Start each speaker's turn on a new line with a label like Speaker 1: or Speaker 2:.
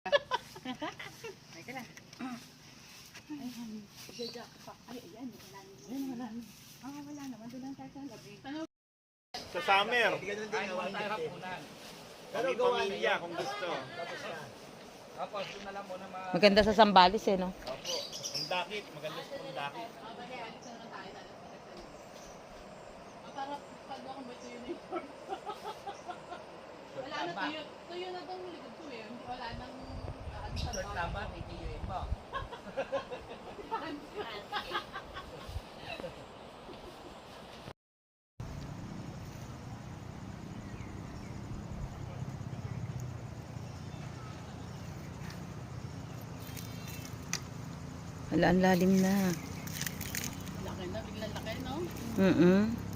Speaker 1: Ay ka na. Ay, ayan. Wala naman. Wala naman. Doon lang tayo sa labi.
Speaker 2: Sa summer.
Speaker 3: Ay, wala tayo hapunan.
Speaker 2: Kami pamilya kung gusto.
Speaker 3: Tapos doon na lang muna
Speaker 4: Maganda sa Sambales eh, no?
Speaker 2: Opo. Pundakit. Maganda sa Pundakit.
Speaker 1: Para pag ako ba ito yun uniform? Wala na tuyo. Tuyo na itong likod ko eh. Wala nang
Speaker 3: short laban, itiyuin mo.
Speaker 4: Hala, ang lalim na.
Speaker 1: laki na. Biglang laki, no?
Speaker 4: Mm-mm.